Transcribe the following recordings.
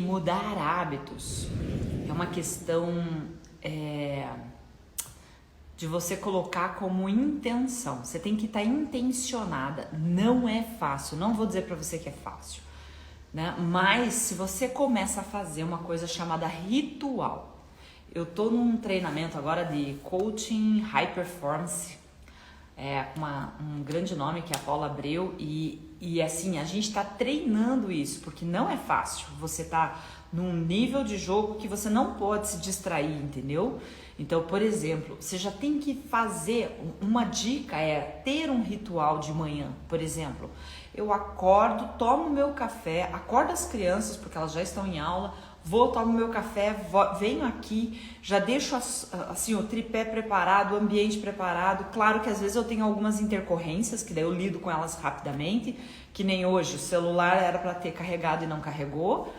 mudar hábitos é uma questão de você colocar como intenção. Você tem que estar intencionada. Não é fácil, não vou dizer para você que é fácil, né? Mas se você começa a fazer uma coisa chamada ritual. Eu tô num treinamento agora de coaching high performance, com um grande nome que é a Paula Abreu, e assim, a gente tá treinando isso, porque não é fácil. Você tá num nível de jogo que você não pode se distrair, entendeu? Então, por exemplo, você já tem que fazer, uma dica é ter um ritual de manhã. Por exemplo, eu acordo, tomo meu café, acordo as crianças porque elas já estão em aula, vou, tomo meu café, venho aqui, já deixo assim, o tripé preparado, o ambiente preparado. Claro que às vezes eu tenho algumas intercorrências, que daí eu lido com elas rapidamente, que nem hoje, o celular era para ter carregado e não carregou.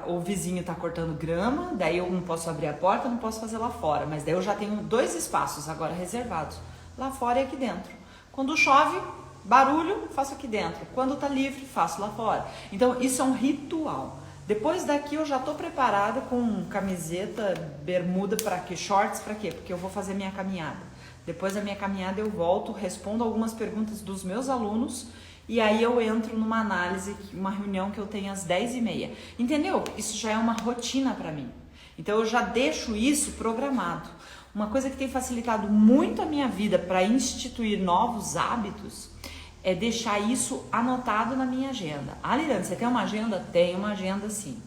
O vizinho tá cortando grama, daí eu não posso abrir a porta, não posso fazer lá fora, mas daí eu já tenho 2 espaços agora reservados, lá fora e aqui dentro. Quando chove, barulho, faço aqui dentro. Quando tá livre, faço lá fora. Então isso é um ritual. Depois daqui eu já tô preparada com camiseta, bermuda para quê? Shorts para quê? Porque eu vou fazer minha caminhada. Depois da minha caminhada eu volto, respondo algumas perguntas dos meus alunos e aí eu entro numa análise, uma reunião que eu tenho às 10h30. Entendeu? Isso já é uma rotina para mim. Então eu já deixo isso programado. Uma coisa que tem facilitado muito a minha vida para instituir novos hábitos é deixar isso anotado na minha agenda. Ah, Liliane, você tem uma agenda? Tenho uma agenda, sim.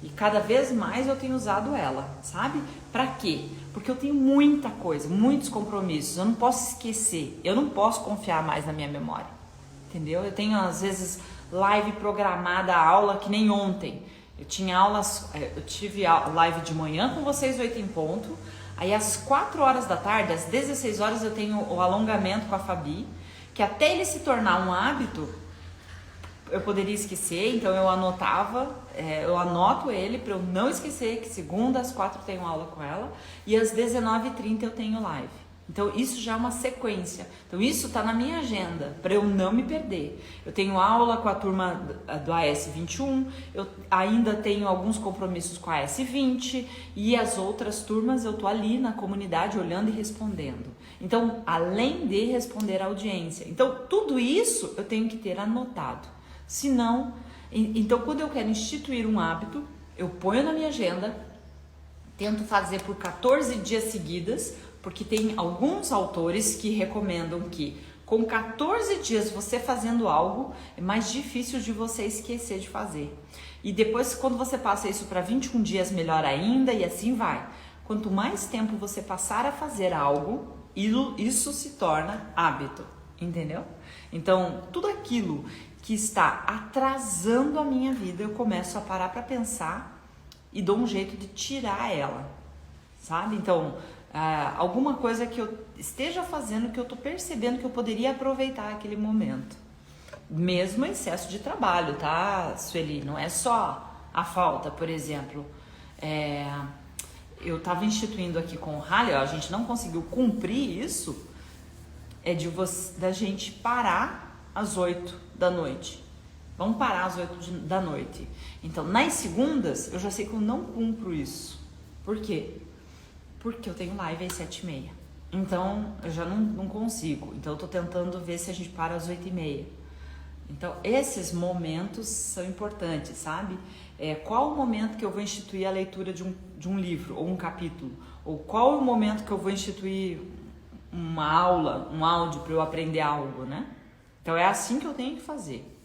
E cada vez mais eu tenho usado ela, sabe? Pra quê? Porque eu tenho muita coisa, muitos compromissos. Eu não posso esquecer, eu não posso confiar mais na minha memória. Entendeu? Eu tenho, às vezes, live programada, aula, que nem ontem. Eu tinha aulas, eu tive live de manhã com vocês, 8 em ponto. Aí, às 4 horas da tarde, às 16 horas, eu tenho o alongamento com a Fabi, que até ele se tornar um hábito, eu poderia esquecer, então eu anotava, eu anoto ele para eu não esquecer que segunda às 4 eu tenho aula com ela e às 19h30 eu tenho live. Então isso já é uma sequência, então isso está na minha agenda para eu não me perder. Eu tenho aula com a turma do AS21, eu ainda tenho alguns compromissos com a AS20 e as outras turmas eu tô ali na comunidade olhando e respondendo. Então, além de responder a audiência, então tudo isso eu tenho que ter anotado. Se não, então quando eu quero instituir um hábito, eu ponho na minha agenda, tento fazer por 14 dias seguidas, porque tem alguns autores que recomendam que com 14 dias você fazendo algo, é mais difícil de você esquecer de fazer. E depois, quando você passa isso para 21 dias, melhor ainda, e assim vai. Quanto mais tempo você passar a fazer algo, isso se torna hábito, entendeu? Então, tudo aquilo que está atrasando a minha vida, eu começo a parar para pensar e dou um jeito de tirar ela, sabe? Então, alguma coisa que eu esteja fazendo que eu tô percebendo que eu poderia aproveitar aquele momento. Mesmo excesso de trabalho, tá, Sueli? Não é só a falta, por exemplo. Eu tava instituindo aqui com o Halle, a gente não conseguiu cumprir isso, da gente parar às 8 da noite. Vamos parar às 8 da noite. Então, nas segundas, eu já sei que eu não cumpro isso. Por quê? Porque eu tenho live às 7h30. Então, eu já não consigo. Então, eu tô tentando ver se a gente para às 8h30. Então, esses momentos são importantes, sabe? Qual o momento que eu vou instituir a leitura de um livro ou um capítulo? Ou qual o momento que eu vou instituir uma aula, um áudio para eu aprender algo, né? Então, é assim que eu tenho que fazer.